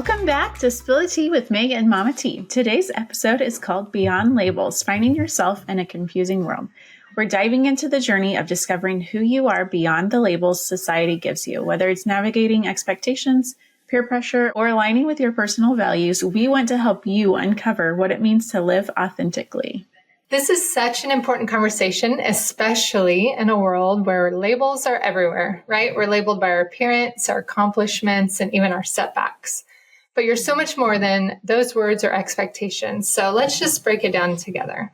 Welcome back to Spill the Tea with Meg and Mama T. Today's episode is called Beyond Labels, Finding Yourself in a Confusing World. We're diving into the journey of discovering who you are beyond the labels society gives you. Whether it's navigating expectations, peer pressure, or aligning with your personal values, we want to help you uncover what it means to live authentically. This is such an important conversation, especially in a world where labels are everywhere, right? We're labeled by our appearance, our accomplishments, and even our setbacks. But you're so much more than those words or expectations. So let's just break it down together.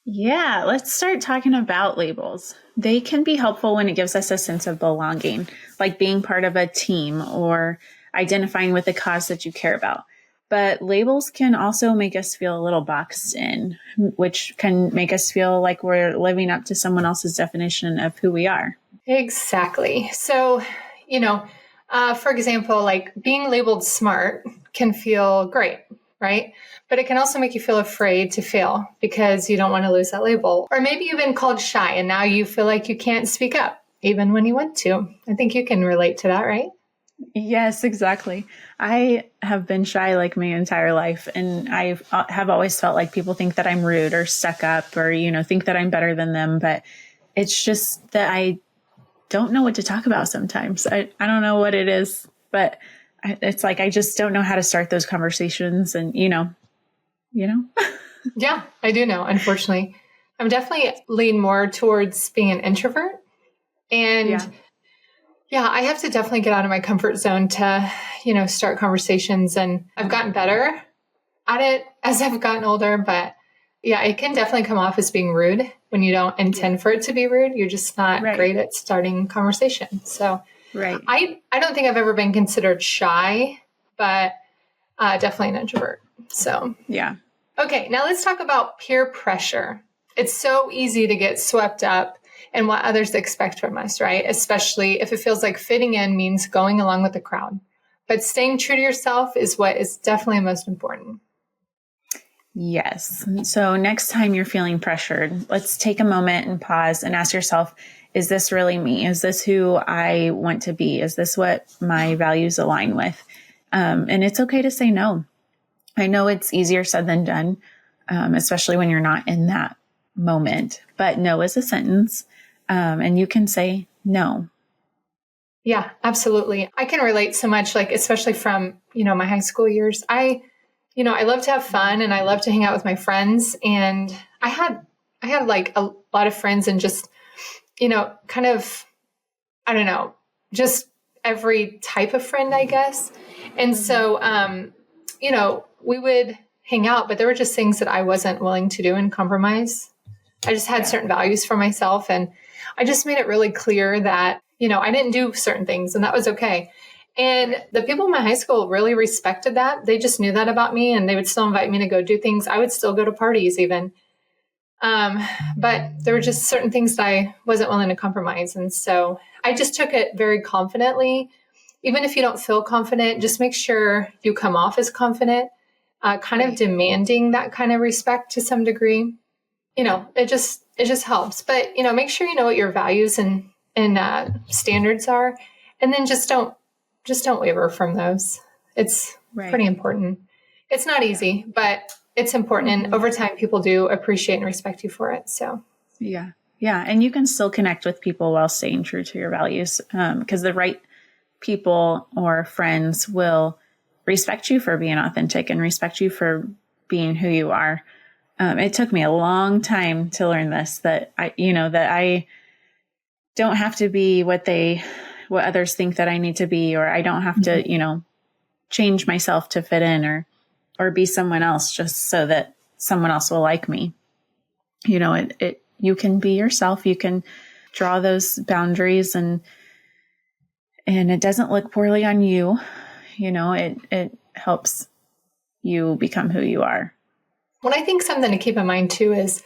Yeah, let's start talking about labels. They can be helpful when it gives us a sense of belonging, like being part of a team or identifying with a cause that you care about. But labels can also make us feel a little boxed in, which can make us feel like we're living up to someone else's definition of who we are. Exactly. So, for example, like being labeled smart can feel great, right? But it can also make you feel afraid to fail because you don't want to lose that label. Or maybe you've been called shy and now you feel like you can't speak up, even when you want to. I think you can relate to that, right? Yes, exactly. I have been shy like my entire life, and I have always felt like people think that I'm rude or stuck up or, think that I'm better than them. But it's just that I don't know what to talk about sometimes. I don't know what it is, but it's like I just don't know how to start those conversations. And, Yeah, I do know, unfortunately. I'm definitely lean more towards being an introvert. And yeah, I have to definitely get out of my comfort zone to, start conversations. And I've gotten better at it as I've gotten older. But yeah, it can definitely come off as being rude when you don't intend for it to be rude. You're just not great at starting conversation. So I don't think I've ever been considered shy, but definitely an introvert. So yeah. Okay, now let's talk about peer pressure. It's so easy to get swept up in what others expect from us, right? Especially if it feels like fitting in means going along with the crowd. But staying true to yourself is what is definitely most important. Yes. So next time you're feeling pressured, let's take a moment and pause and ask yourself, is this really me? Is this who I want to be? Is this what my values align with? And it's okay to say no. I know it's easier said than done, especially when you're not in that moment. But no is a sentence, and you can say no. Yeah, absolutely. I can relate so much, like, especially from, my high school years. I love to have fun and I love to hang out with my friends. And I had like a lot of friends and just, kind of, I don't know, just every type of friend, I guess. And so, we would hang out, but there were just things that I wasn't willing to do and compromise. I just had certain values for myself. And I just made it really clear that, I didn't do certain things and that was okay. And the people in my high school really respected that. They just knew that about me and they would still invite me to go do things. I would still go to parties even. But there were just certain things that I wasn't willing to compromise. And so I just took it very confidently. Even if you don't feel confident, just make sure you come off as confident, kind of demanding that kind of respect to some degree. It just helps. But, make sure you know what your values and standards are. And then just don't waver from those. It's pretty important. It's not easy, but it's important. And over time, people do appreciate and respect you for it. So, yeah. Yeah. And you can still connect with people while staying true to your values, because the right people or friends will respect you for being authentic and respect you for being who you are. It took me a long time to learn this, that I don't have to be what others think that I need to be, or I don't have to, change myself to fit in or be someone else just so that someone else will like me. You can be yourself. You can draw those boundaries and it doesn't look poorly on you. It helps you become who you are. Well, I think something to keep in mind too is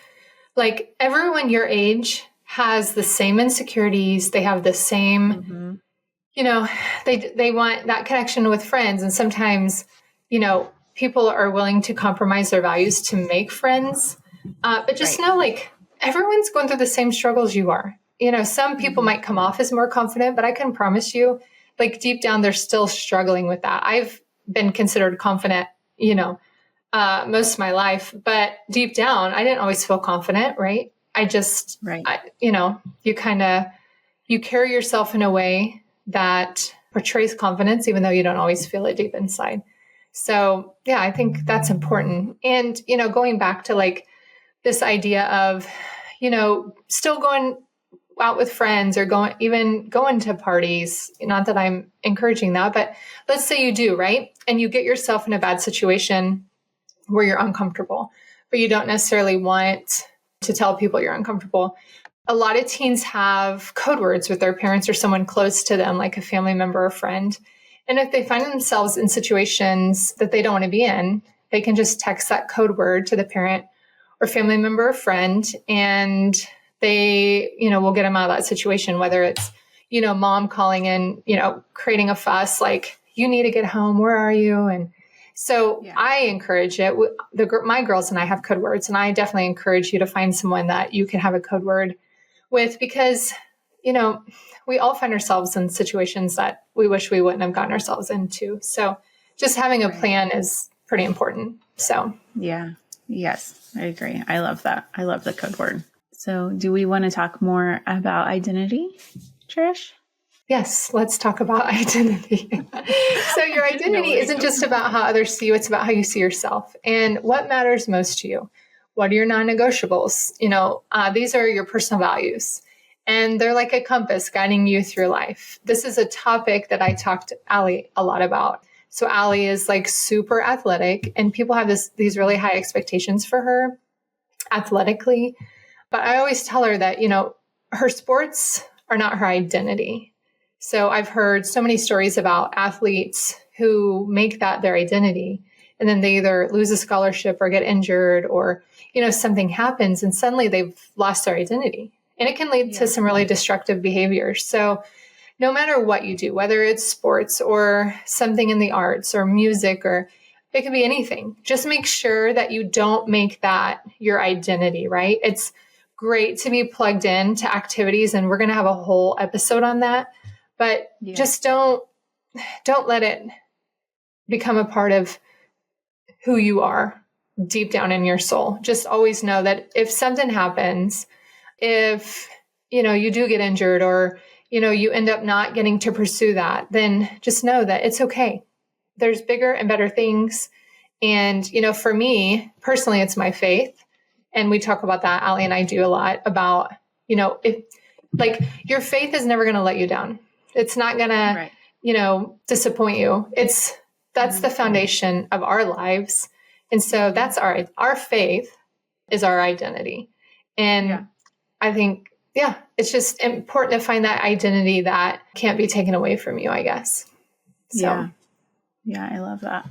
like everyone your age has the same insecurities. They have the same, they want that connection with friends. And sometimes, people are willing to compromise their values to make friends. But just know, like, everyone's going through the same struggles you are. Some people might come off as more confident, but I can promise you, like, deep down, they're still struggling with that. I've been considered confident, most of my life, but deep down, I didn't always feel confident, right? Right. You carry yourself in a way that portrays confidence, even though you don't always feel it deep inside. So yeah, I think that's important. And, going back to like this idea of, still going out with friends or going to parties, not that I'm encouraging that, but let's say you do, right? And you get yourself in a bad situation where you're uncomfortable, but you don't necessarily want to tell people you're uncomfortable. A lot of teens have code words with their parents or someone close to them, like a family member or friend. And if they find themselves in situations that they don't want to be in, they can just text that code word to the parent or family member or friend, and they, will get them out of that situation, whether it's, mom calling in, creating a fuss, like, you need to get home. Where are you? And so I encourage it. My girls and I have code words, and I definitely encourage you to find someone that you can have a code word with, because, we all find ourselves in situations that we wish we wouldn't have gotten ourselves into. So just having a plan is pretty important. So, yeah. Yes, I agree. I love that. I love the code word. So do we want to talk more about identity, Trish? Yes, let's talk about identity. So your identity isn't just about how others see you, it's about how you see yourself and what matters most to you. What are your non-negotiables? These are your personal values, and they're like a compass guiding you through life. This is a topic that I talked to Allie a lot about. So Allie is like super athletic, and people have these really high expectations for her athletically. But I always tell her that, her sports are not her identity. So I've heard so many stories about athletes who make that their identity, and then they either lose a scholarship or get injured, or, something happens and suddenly they've lost their identity. And it can lead to some really destructive behaviors. So no matter what you do, whether it's sports or something in the arts or music, or it could be anything, just make sure that you don't make that your identity, right? It's great to be plugged in to activities, and we're going to have a whole episode on that, but just don't let it become a part of who you are deep down in your soul. Just always know that if something happens, if, you do get injured, or, you end up not getting to pursue that, then just know that it's okay. There's bigger and better things. And, for me personally, it's my faith. And we talk about that. Allie and I do a lot about, if like your faith is never going to let you down. It's not going to, disappoint you. That's the foundation of our lives. And so that's our faith is our identity. And I think, it's just important to find that identity that can't be taken away from you, I guess. So. Yeah, I love that.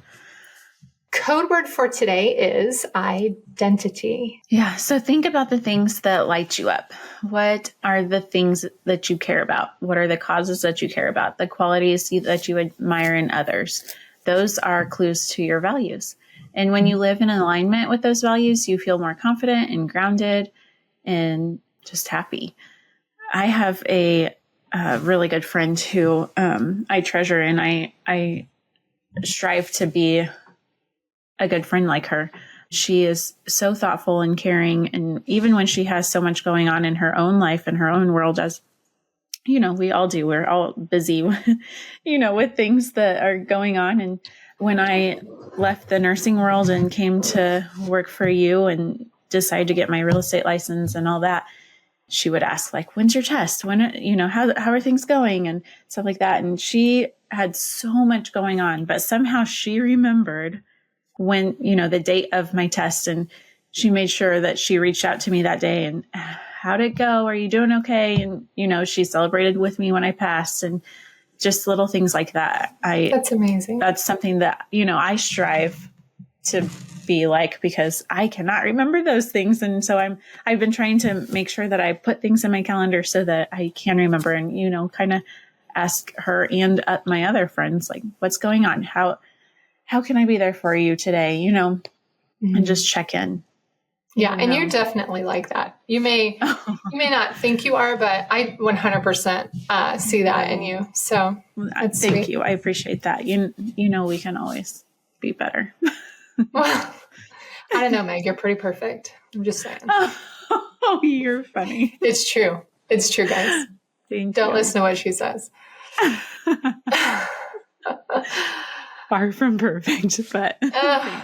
Code word for today is identity. Yeah. So think about the things that light you up. What are the things that you care about? What are the causes that you care about? The qualities that you admire in others? Those are clues to your values. And when you live in alignment with those values, you feel more confident and grounded and just happy. I have a really good friend who I treasure, and I strive to be a good friend like her. She is so thoughtful and caring. And even when she has so much going on in her own life and her own world, as we all do, we're all busy, with things that are going on. And when I left the nursing world and came to work for you and decided to get my real estate license and all that, she would ask, like, when's your test? When, how are things going and stuff like that. And she had so much going on, but somehow she remembered when, the date of my test, and she made sure that she reached out to me that day and how'd it go? Are you doing okay? And, she celebrated with me when I passed, and just little things like that. That's amazing. That's something that, I strive to be like, because I cannot remember those things. And so I've been trying to make sure that I put things in my calendar so that I can remember, and, kind of ask her and my other friends, like, what's going on? How can I be there for you today? And just check in. Yeah. And you're definitely like that. You may not think you are, but I 100% see that in you. So that's thank sweet. you. I appreciate that. You know, we can always be better. Well, I don't know, Meg, you're pretty perfect. I'm just saying. Oh, you're funny. It's true. It's true, guys. Don't listen to what she says. Far from perfect, but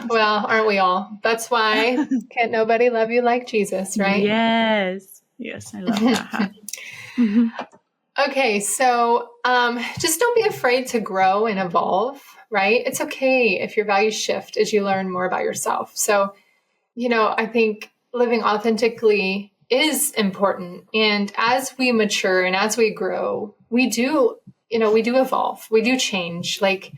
well, aren't we all? That's why can't nobody love you like Jesus, right? Yes, I love that. Okay, so just don't be afraid to grow and evolve, right? It's okay if your values shift as you learn more about yourself. So, I think living authentically is important. And as we mature and as we grow, we do evolve, we do change. Like,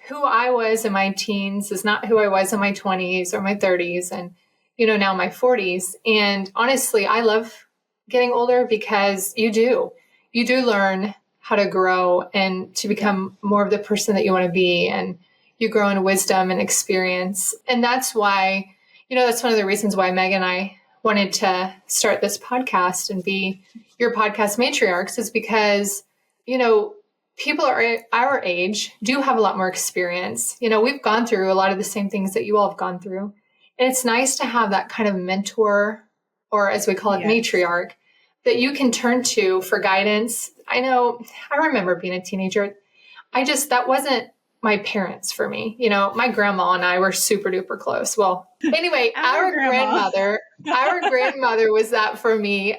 who I was in my teens is not who I was in my 20s or my 30s and, now my 40s. And honestly, I love getting older because you do learn how to grow and to become more of the person that you want to be. And you grow in wisdom and experience. And that's why, that's one of the reasons why Meg and I wanted to start this podcast and be your podcast matriarchs is because, people our age do have a lot more experience. We've gone through a lot of the same things that you all have gone through. And it's nice to have that kind of mentor, or as we call it, matriarch, that you can turn to for guidance. I remember being a teenager. That wasn't my parents for me. My grandma and I were super duper close. Well, anyway, our grandmother was that for me.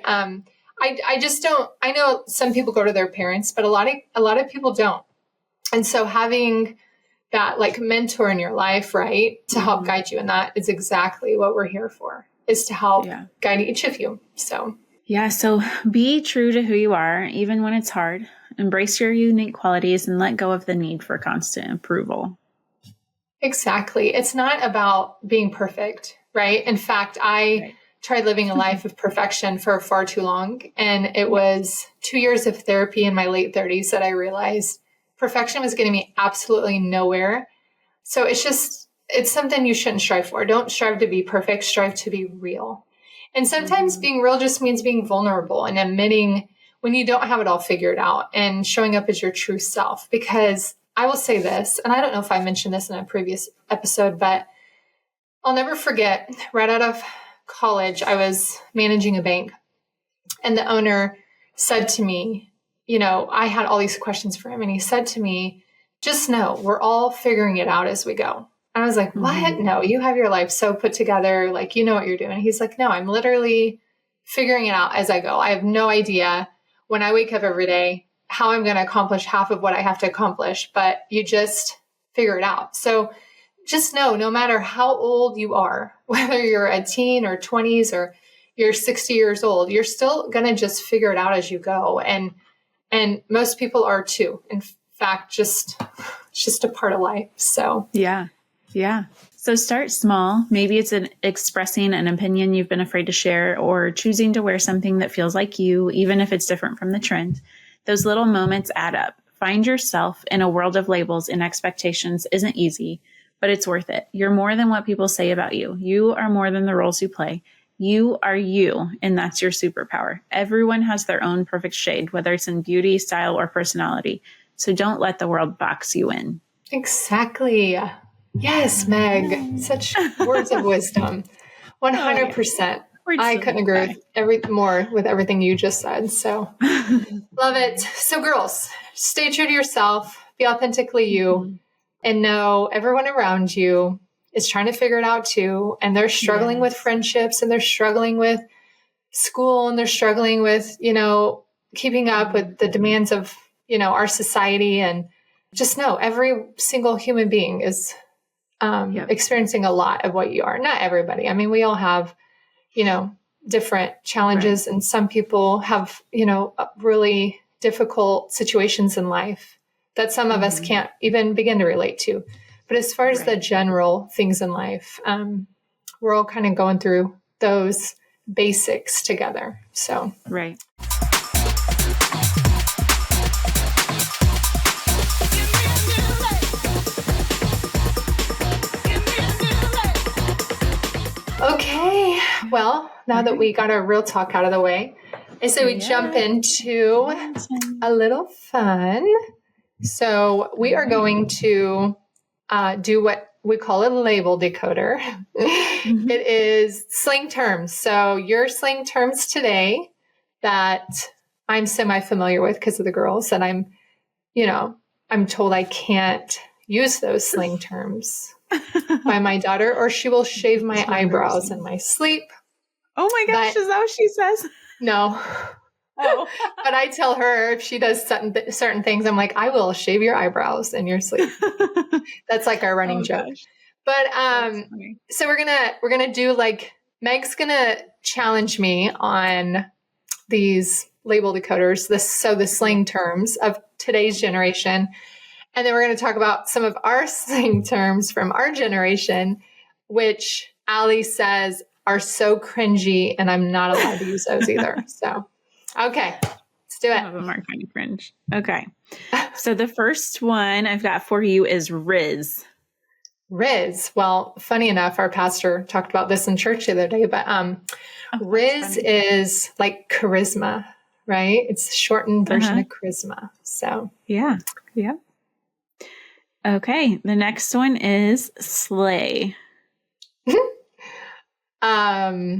I just don't, I know some people go to their parents, but a lot of people don't. And so having that like mentor in your life, right, to help guide you in that is exactly what we're here for, is to help guide each of you. So be true to who you are, even when it's hard. Embrace your unique qualities and let go of the need for constant approval. Exactly. It's not about being perfect, right? In fact, I tried living a life of perfection for far too long. And it was 2 years of therapy in my late 30s that I realized perfection was getting me absolutely nowhere. So it's something you shouldn't strive for. Don't strive to be perfect, strive to be real. And sometimes being real just means being vulnerable and admitting when you don't have it all figured out and showing up as your true self. Because I will say this, and I don't know if I mentioned this in a previous episode, but I'll never forget, right out of college, I was managing a bank, and the owner said to me, I had all these questions for him, and he said to me, just know we're all figuring it out as we go. And I was like, what? No, you have your life so put together, like, you know what you're doing. He's like, no, I'm literally figuring it out as I go. I have no idea when I wake up every day how I'm going to accomplish half of what I have to accomplish, but you just figure it out. So just know, no matter how old you are, whether you're a teen or 20s or you're 60 years old, you're still going to just figure it out as you go. And most people are too. In fact, it's just a part of life. So yeah. So start small. Maybe it's expressing an opinion you've been afraid to share, or choosing to wear something that feels like you, even if it's different from the trend. Those little moments add up. Find yourself in a world of labels and expectations isn't easy, but it's worth it. You're more than what people say about you. You are more than the roles you play. You are you, and that's your superpower. Everyone has their own perfect shade, whether it's in beauty, style, or personality. So don't let the world box you in. Exactly. Yes, Meg. Such words of wisdom. 100%. I couldn't agree with everything you just said. So love it. So girls, stay true to yourself, be authentically you, and know everyone around you is trying to figure it out too. And they're struggling with friendships, and they're struggling with school, and they're struggling with, keeping up with the demands of, our society. And just know every single human being is experiencing a lot of what you are. Not everybody. I mean, we all have, different challenges, and some people have, really difficult situations in life that some of us can't even begin to relate to. But as far as the general things in life, we're all kind of going through those basics together. So, right. Well, now that we got our real talk out of the way, I say we jump into a little fun. So we are going to do what we call a label decoder. It is slang terms. So your slang terms today that I'm semi-familiar with because of the girls, and I'm told I can't use those slang terms by my daughter, or she will shave my eyebrows in my sleep. Oh my gosh, is that what she says? No. Oh. But I tell her if she does certain things, I'm like, I will shave your eyebrows in your sleep. That's like our running joke. Gosh. But so we're gonna do like Meg's gonna challenge me on these label decoders, the slang terms of today's generation. And then we're going to talk about some of our slang terms from our generation, which Allie says are so cringy, and I'm not allowed to use those either. So, okay, let's do it. Some of them are kind of cringe. Okay. So the first one I've got for you is Riz. Riz. Well, funny enough, our pastor talked about this in church the other day, but Riz is like charisma, right? It's a shortened version of charisma. So, yeah. Okay, the next one is slay. I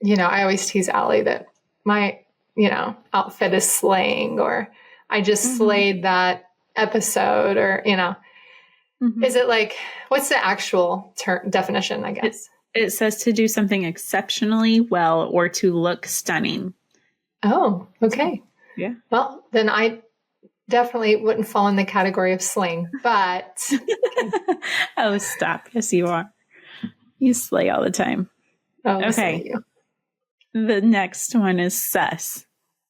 always tease Allie that my, outfit is slaying, or I just slayed that episode, or, is it like, what's the actual definition, I guess? It says to do something exceptionally well or to look stunning. Oh, okay. Yeah. Well, then I definitely wouldn't fall in the category of slang, but. Oh, stop. Yes, you are. You slay all the time. Oh, okay. The next one is sus.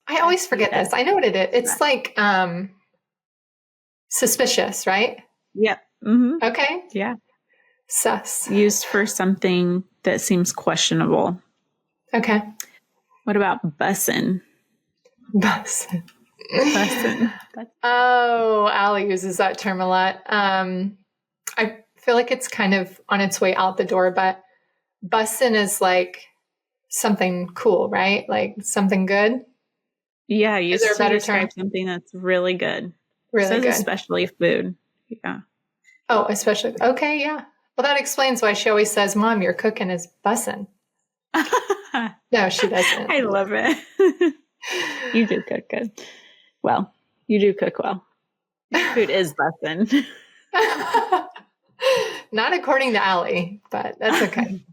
I always forget this. I know what it is. It's like suspicious, right? Yep. Mm-hmm. Okay. Yeah. Sus. Used for something that seems questionable. Okay. What about bussin'? Bussin'. Bussin'. Oh, Allie uses that term a lot. I feel like it's kind of on its way out the door, but bussin' is like something cool, right? Like something good. Yeah, you used to describe something that's really good. Really good. Especially food. Yeah. Oh, especially. Okay, yeah. Well, that explains why she always says, Mom, your cooking is bussin'. No, she doesn't. I love it. You do cook good. Well, you do cook well. Food is bussin'. Not according to Allie, but that's okay.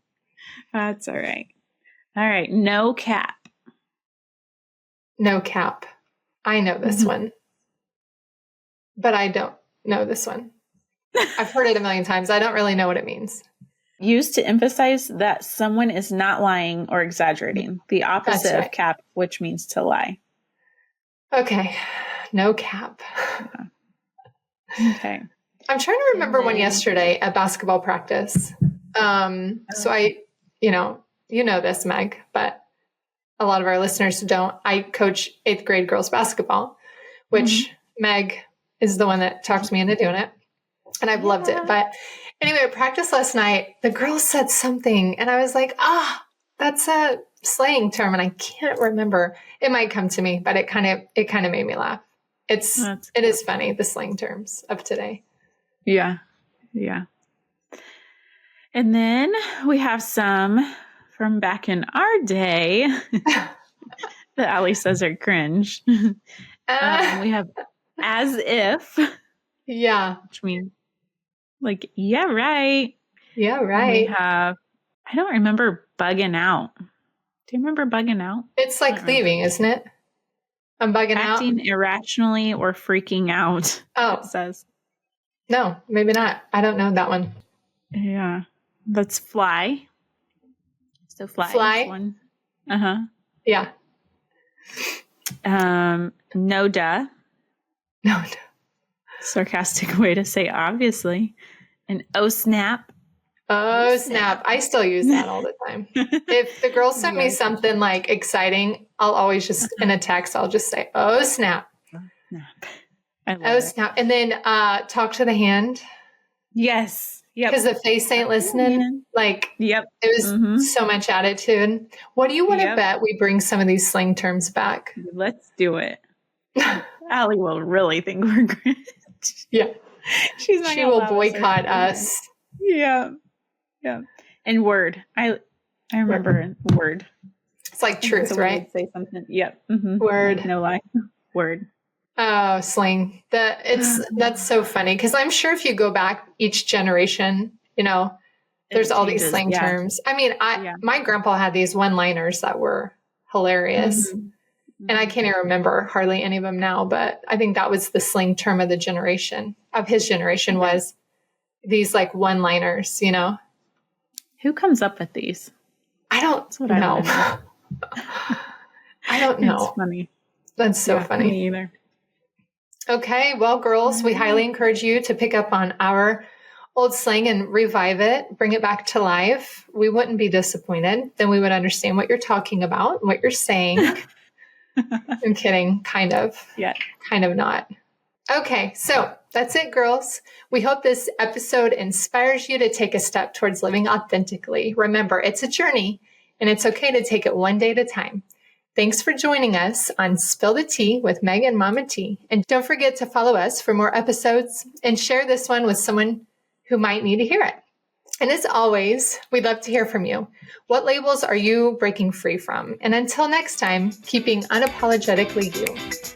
That's all right. All right. No cap. No cap. I know this one, but I don't know this one. I've heard it a million times. I don't really know what it means. Used to emphasize that someone is not lying or exaggerating. The opposite of cap, which means to lie. Okay. No cap. Yeah. Okay. I'm trying to remember one yesterday at basketball practice. So I, you know this, Meg, but a lot of our listeners don't. I coach 8th grade girls basketball, which Meg is the one that talked me into doing it. And I've loved it. But anyway, at practice last night, the girls said something and I was like, that's a slang term. And I can't remember. It might come to me, but it kind of made me laugh. It is funny, the slang terms of today. Yeah. Yeah. And then we have some from back in our day that Allie says are cringe. We have as if. Yeah. Which means like, yeah, right. Yeah, right. We have, I don't remember bugging out. Do you remember bugging out? It's like leaving, isn't it? I'm bugging out. Acting irrationally or freaking out. Oh. It says. No, maybe not. I don't know that one. Yeah. That's fly. So fly is one. Uh-huh. Yeah. No duh. No duh. Sarcastic way to say obviously. And oh snap. Oh snap. I still use that all the time. If the girls send me something like exciting, I'll always just in a text, I'll just say, oh snap. Oh snap. I love it. Snap. And then talk to the hand. Yes. Yep. Because the face ain't listening. Man. Like, Yep. it was so much attitude. What do you want to bet we bring some of these slang terms back? Let's do it. Allie will really think we're great. Yeah. She's not She gonna will allow boycott us. Yeah. Yeah. And word. I remember word. It's like truth, right? Say something. Yep. Mm-hmm. Word. Like, no lie. Word. Oh, slang. That's so funny. Because I'm sure if you go back each generation, you know, there's all these slang terms. I mean, my grandpa had these one-liners that were hilarious. And I can't even remember hardly any of them now, but I think that was the slang term of the generation, of his generation, was these like one-liners, you know? Who comes up with these? I don't know. I don't know. It's funny. That's so funny. Me either. Okay, well, girls, we highly encourage you to pick up on our old slang and revive it, bring it back to life. We wouldn't be disappointed. Then we would understand what you're talking about, what you're saying. I'm kidding, kind of. Yeah. Kind of not. Okay, so that's it, girls. We hope this episode inspires you to take a step towards living authentically. Remember, it's a journey, and it's okay to take it one day at a time. Thanks for joining us on Spill the Tea with Meg and Mama T. And don't forget to follow us for more episodes and share this one with someone who might need to hear it. And as always, we'd love to hear from you. What labels are you breaking free from? And until next time, keeping unapologetically you.